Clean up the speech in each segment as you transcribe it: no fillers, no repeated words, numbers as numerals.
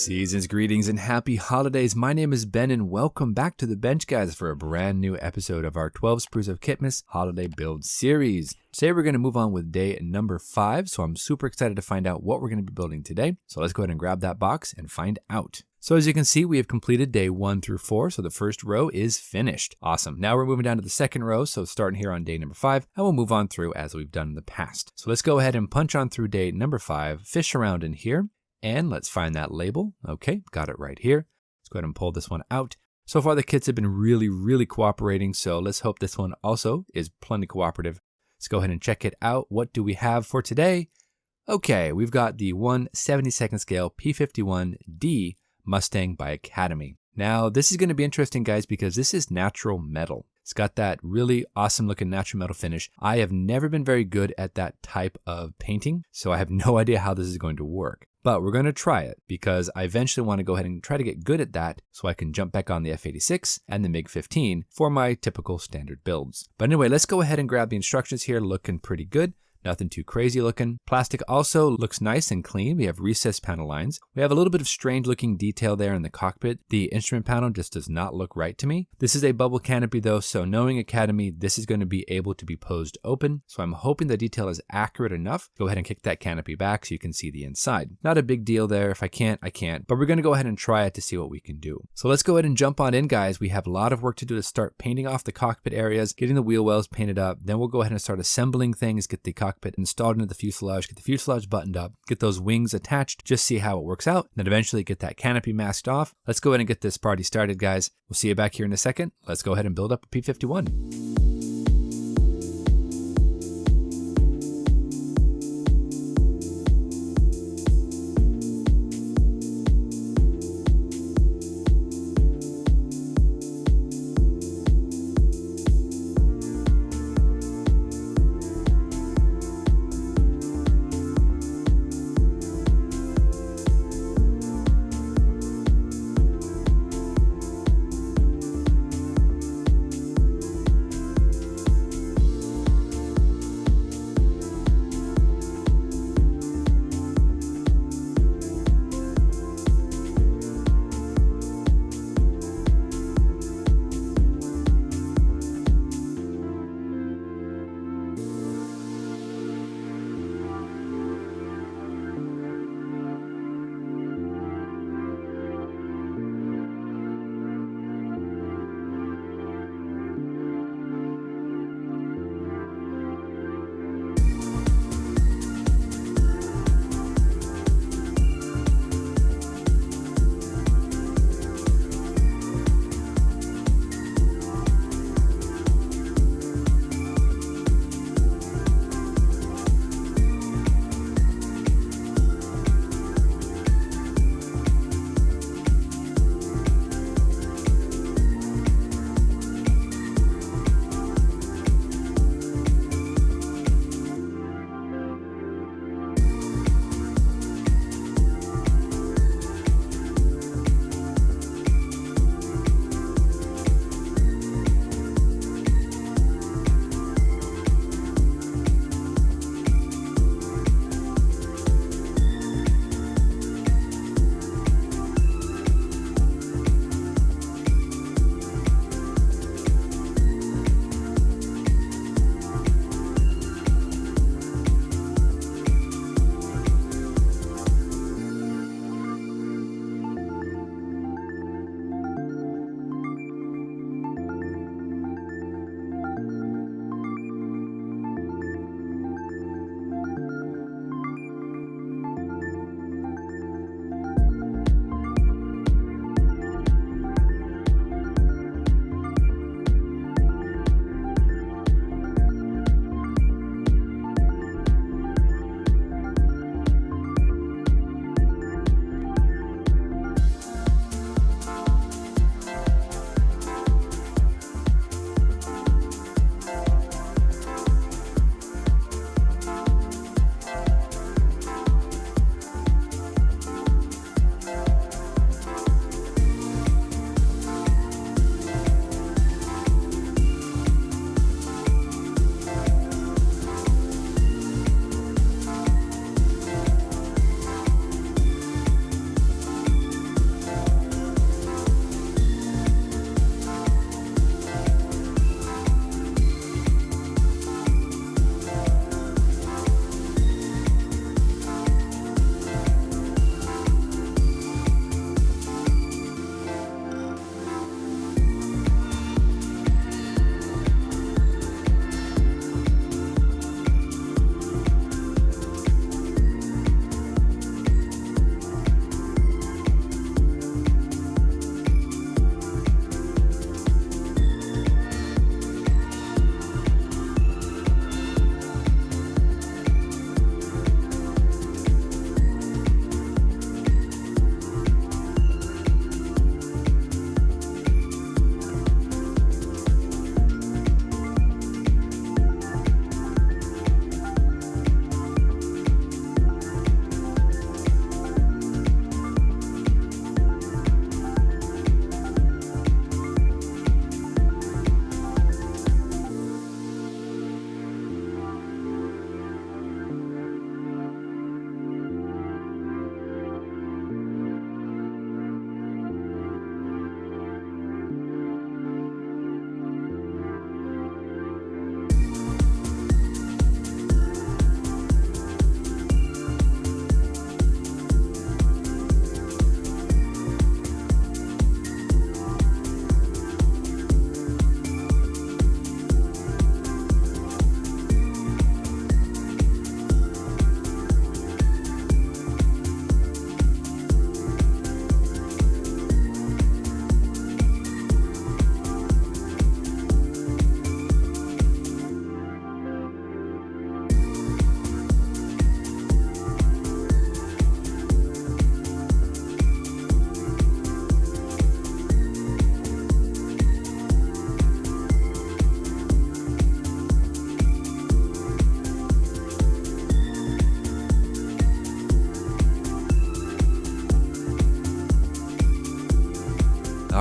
Season's greetings and happy holidays. My name is Ben and welcome back to the bench, guys, for a brand new episode of our 12 Sprues of Kit-mas holiday build series. Today we're going to move on with day number 5, so I'm super excited to find out what we're going to be building today. So let's go ahead and grab that box and find out. So as you can see, we have completed day 1 through 4, so the first row is finished. Awesome. Now we're moving down to the second row, so starting here on day number 5, and we'll move on through as we've done in the past. So let's go ahead and punch on through day number 5, fish around in here, and let's find that label. Okay, got it right here. Let's go ahead and pull this one out. So far the kits have been really cooperating, so let's hope this one also is plenty cooperative. Let's go ahead and check it out. What do we have for today? Okay, we've got the 1/72nd scale P51D Mustang by Academy. Now, this is going to be interesting, guys, because this is natural metal. It's got that really awesome looking natural metal finish. I have never been very good at that type of painting, so I have no idea how this is going to work. But we're going to try it because I eventually want to go ahead and try to get good at that so I can jump back on the F86 and the MiG-15 for my typical standard builds. But anyway, let's go ahead and grab the instructions here, looking pretty good. Nothing too crazy looking. Plastic also looks nice and clean. We have recessed panel lines. We have a little bit of strange looking detail there in the cockpit. The instrument panel just does not look right to me. This is a bubble canopy though, so knowing Academy, this is going to be able to be posed open. So I'm hoping the detail is accurate enough. Go ahead and kick that canopy back so you can see the inside. Not a big deal there. If I can't, I can't. But we're going to go ahead and try it to see what we can do. So let's go ahead and jump on in, guys. We have a lot of work to do to start painting off the cockpit areas, getting the wheel wells painted up. Then we'll go ahead and start assembling things, get the cockpit installed into the fuselage, get the fuselage buttoned up, get those wings attached, just see how it works out, and then eventually get that canopy masked off. Let's go ahead and get this party started, guys. We'll see you back here in a second. Let's go ahead and build up a P51.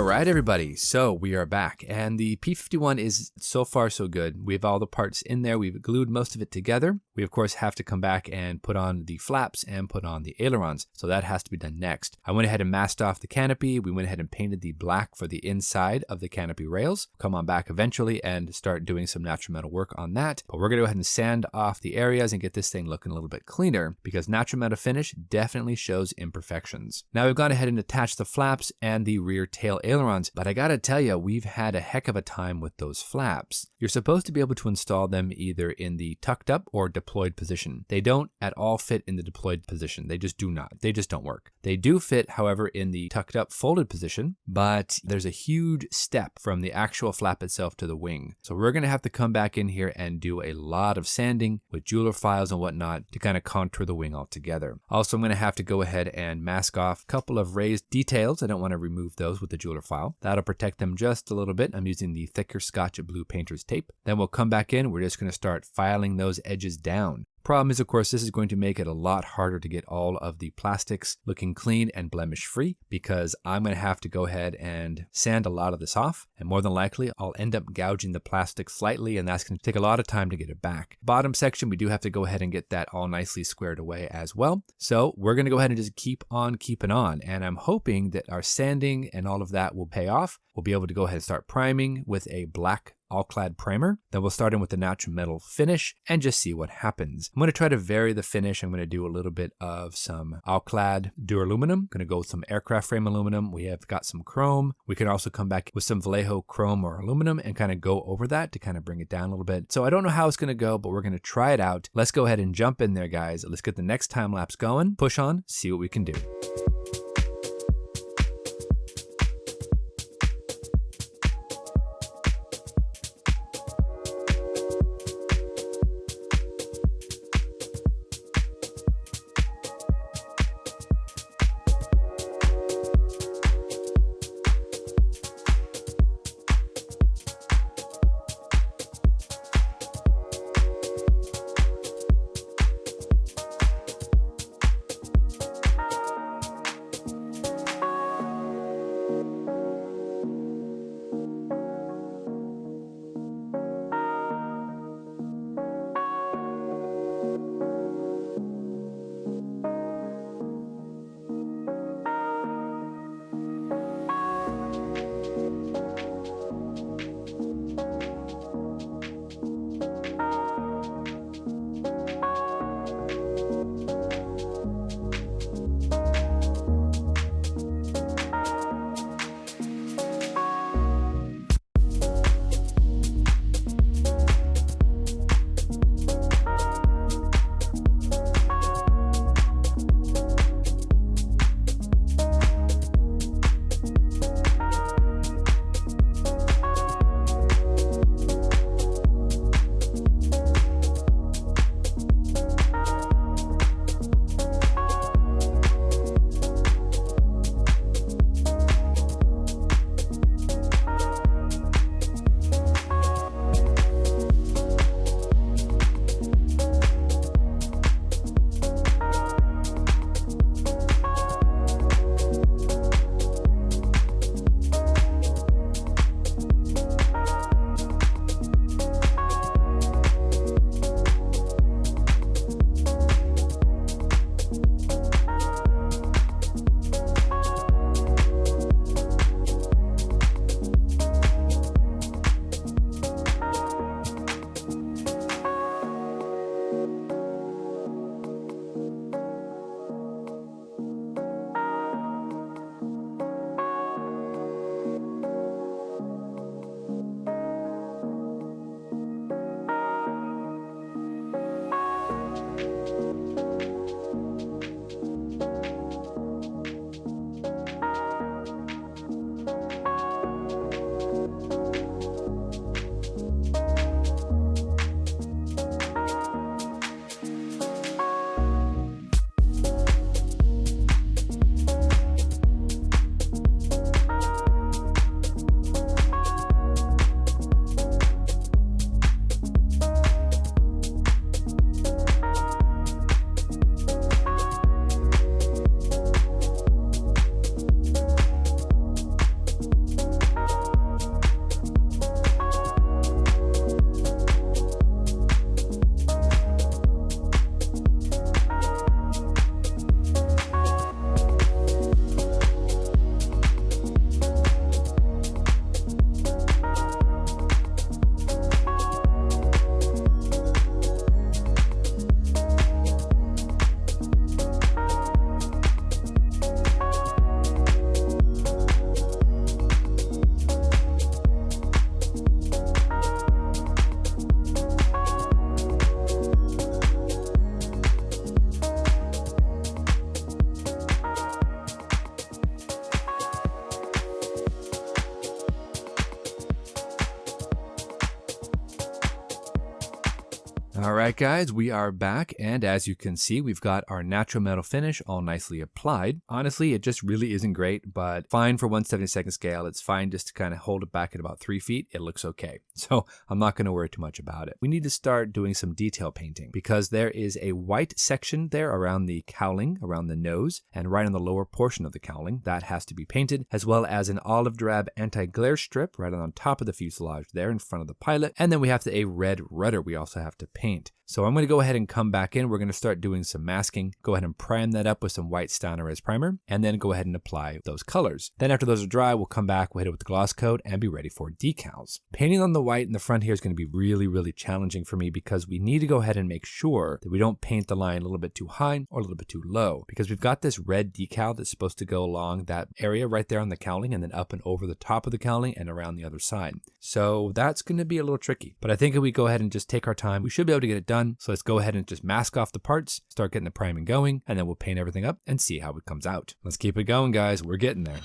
All right, everybody. So we are back, and the P51 is so far so good. We have all the parts in there. We've glued most of it together. We, of course, have to come back and put on the flaps and put on the ailerons. So that has to be done next. I went ahead and masked off the canopy. We went ahead and painted the black for the inside of the canopy rails. Come on back eventually and start doing some natural metal work on that. But we're going to go ahead and sand off the areas and get this thing looking a little bit cleaner, because natural metal finish definitely shows imperfections. Now we've gone ahead and attached the flaps and the rear tail ailerons, but I gotta tell you, we've had a heck of a time with those flaps. You're supposed to be able to install them either in the tucked up or deployed position. They don't at all fit in the deployed position. They just do not. They just don't work. They do fit, however, in the tucked up folded position, but there's a huge step from the actual flap itself to the wing. So we're gonna have to come back in here and do a lot of sanding with jeweler files and whatnot to kind of contour the wing altogether. Also, I'm gonna have to go ahead and mask off a couple of raised details. I don't want to remove those with the jeweler file. That'll protect them just a little bit. I'm using the thicker Scotch blue painter's tape. Then we'll come back in. We're just going to start filing those edges down. Problem is, of course, this is going to make it a lot harder to get all of the plastics looking clean and blemish free, because I'm going to have to go ahead and sand a lot of this off, and more than likely I'll end up gouging the plastic slightly, and that's going to take a lot of time to get it back. Bottom section, we do have to go ahead and get that all nicely squared away as well. So we're going to go ahead and just keep on keeping on, and I'm hoping that our sanding and all of that will pay off. We'll be able to go ahead and start priming with a black all-clad primer. Then we'll start in with the natural metal finish and just see what happens. I'm going to try to vary the finish. I'm going to do a little bit of some all-clad duraluminum. I'm going to go with some aircraft frame aluminum. We have got some chrome. We can also come back with some Vallejo chrome or aluminum and kind of go over that to kind of bring it down a little bit. So I don't know how it's going to go, but we're going to try it out. Let's go ahead and jump in there, guys. Let's get the next time lapse going. Push on, see what we can do. All right, guys, we are back, and as you can see, we've got our natural metal finish all nicely applied. Honestly, it just really isn't great, but fine for 1/72 scale. It's fine just to kind of hold it back at about 3 feet. It looks okay. So I'm not going to worry too much about it. We need to start doing some detail painting because there is a white section there around the cowling, around the nose, and right on the lower portion of the cowling. That has to be painted, as well as an olive drab anti-glare strip right on top of the fuselage there in front of the pilot. And then we have a red rudder we also have to paint. So I'm going to go ahead and come back in. We're going to start doing some masking. Go ahead and prime that up with some white Stanneret primer, and then go ahead and apply those colors. Then after those are dry, we'll come back, we'll hit it with the gloss coat, and be ready for decals. Painting on the white in the front here is going to be really challenging for me because we need to go ahead and make sure that we don't paint the line a little bit too high or a little bit too low, because we've got this red decal that's supposed to go along that area right there on the cowling and then up and over the top of the cowling and around the other side. So that's going to be a little tricky, but I think if we go ahead and just take our time, we should be able to get it done. So let's go ahead and just mask off the parts, start getting the priming going, and then we'll paint everything up and see how it comes out. Let's keep it going, guys. We're getting there.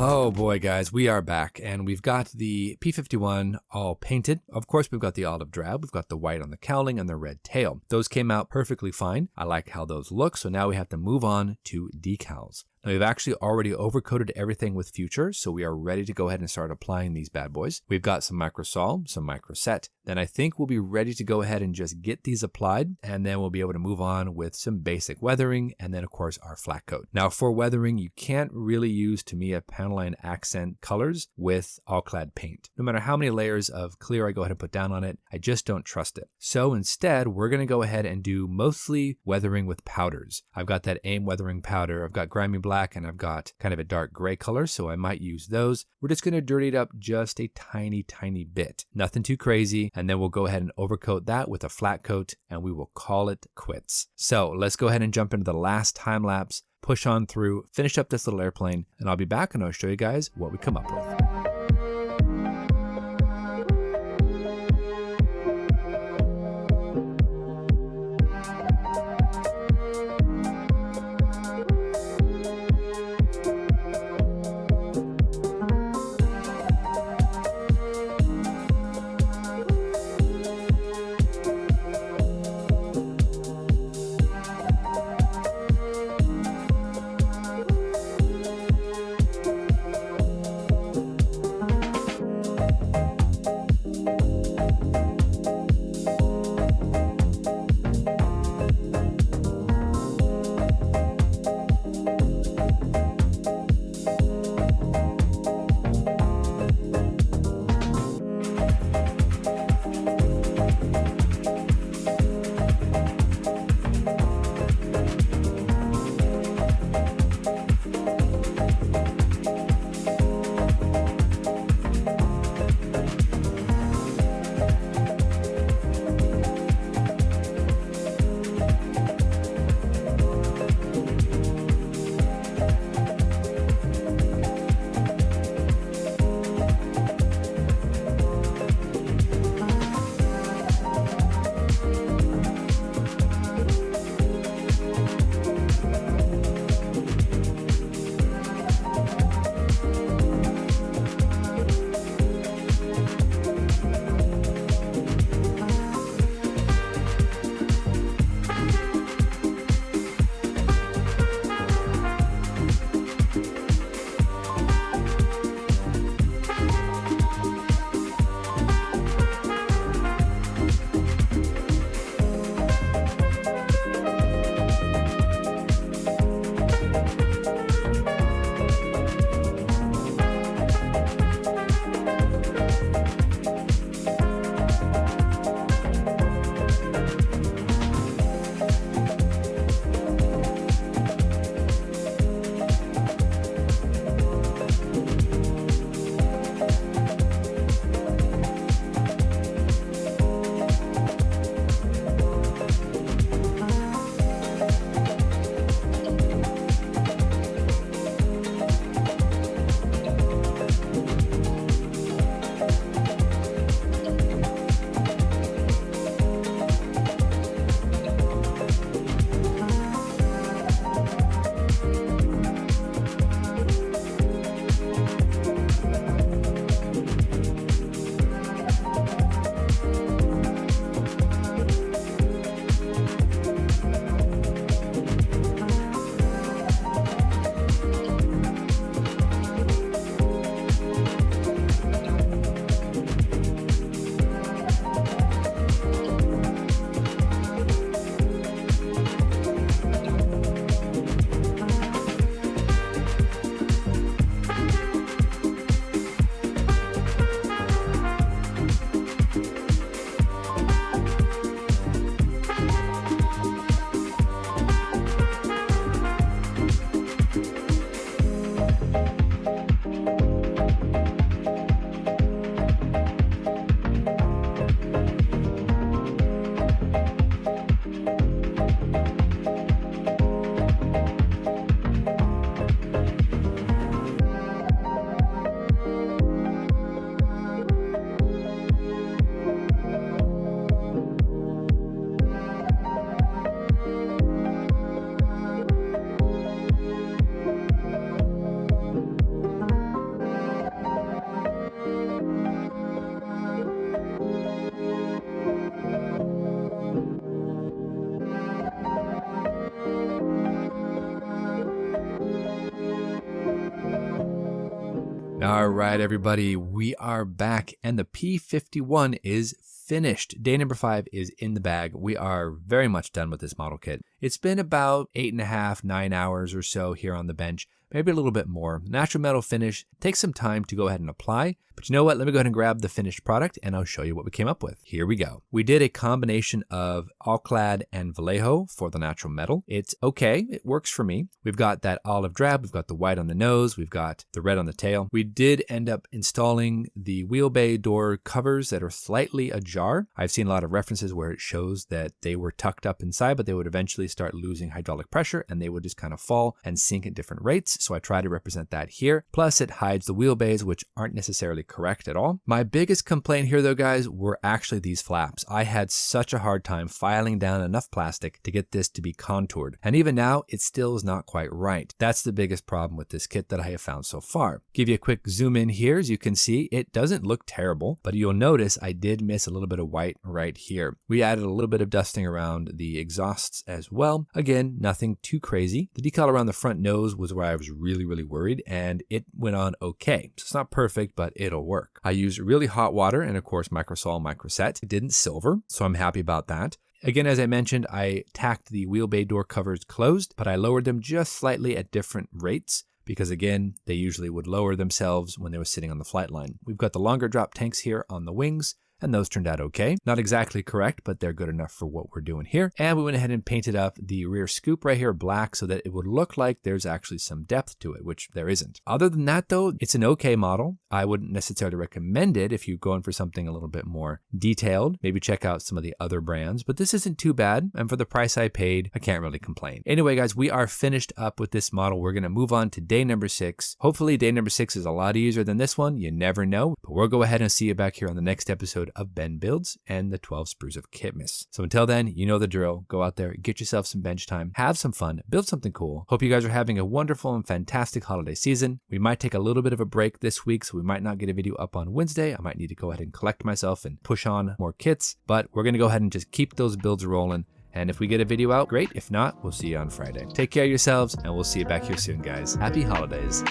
Oh boy, guys, we are back, and we've got the P-51 all painted. Of course, we've got the olive drab, we've got the white on the cowling, and the red tail. Those came out perfectly fine. I like how those look, so now we have to move on to decals. Now, we've actually already overcoated everything with Future, so we are ready to go ahead and start applying these bad boys. We've got some microsol, some microset. Then I think we'll be ready to go ahead and just get these applied, and then we'll be able to move on with some basic weathering, and then of course our flat coat. Now for weathering, you can't really use Tamiya Panaline accent colors with all clad paint. No matter how many layers of clear I go ahead and put down on it, I just don't trust it. So instead, we're gonna go ahead and do mostly weathering with powders. I've got that AIM weathering powder, I've got grimy black, and I've got kind of a dark gray color, so I might use those. We're just gonna dirty it up just a tiny bit. Nothing too crazy. And then we'll go ahead and overcoat that with a flat coat, and we will call it quits. So let's go ahead and jump into the last time lapse, push on through, finish up this little airplane, and I'll be back and I'll show you guys what we come up with. All right, everybody, we are back and the P51 is finished. Day number 5 is in the bag. We are very much done with this model kit. It's been about 8.5, 9 hours or so here on the bench, maybe a little bit more. Natural metal finish takes some time to go ahead and apply, but you know what? Let me go ahead and grab the finished product and I'll show you what we came up with. Here we go. We did a combination of All-Clad and Vallejo for the natural metal. It's okay. It works for me. We've got that olive drab. We've got the white on the nose. We've got the red on the tail. We did end up installing the wheel bay door covers that are slightly ajar. I've seen a lot of references where it shows that they were tucked up inside, but they would eventually start losing hydraulic pressure and they would just kind of fall and sink at different rates. So I try to represent that here. Plus it hides the wheel bays, which aren't necessarily correct at all. My biggest complaint here though, guys, were actually these flaps. I had such a hard time filing down enough plastic to get this to be contoured. And even now, it still is not quite right. That's the biggest problem with this kit that I have found so far. Give you a quick zoom in here. As you can see, it doesn't look terrible, but you'll notice I did miss a little bit of white right here. We added a little bit of dusting around the exhausts as well. Again, nothing too crazy. The decal around the front nose was where I was really worried, and it went on okay. So it's not perfect, but it'll work. I used really hot water and of course microsol microset. It didn't silver, so I'm happy about that. Again, as I mentioned, I tacked the wheel bay door covers closed, but I lowered them just slightly at different rates because again, they usually would lower themselves when they were sitting on the flight line. We've got the longer drop tanks here on the wings, and those turned out okay. Not exactly correct, but they're good enough for what we're doing here. And we went ahead and painted up the rear scoop right here black so that it would look like there's actually some depth to it, which there isn't. Other than that though, it's an okay model. I wouldn't necessarily recommend it if you're going for something a little bit more detailed. Maybe check out some of the other brands, but this isn't too bad. And for the price I paid, I can't really complain. Anyway, guys, we are finished up with this model. We're gonna move on to day number 6. Hopefully day number 6 is a lot easier than this one. You never know, but we'll go ahead and see you back here on the next episode of Ben Builds and the 12 Sprues of Kit-mas. So until then, you know the drill. Go out there, get yourself some bench time, have some fun, build something cool. Hope you guys are having a wonderful and fantastic holiday season. We might take a little bit of a break this week, so we might not get a video up on Wednesday. I might need to go ahead and collect myself and push on more kits, but we're going to go ahead and just keep those builds rolling. And if we get a video out, great. If not, we'll see you on Friday. Take care of yourselves, and we'll see you back here soon, guys. Happy holidays.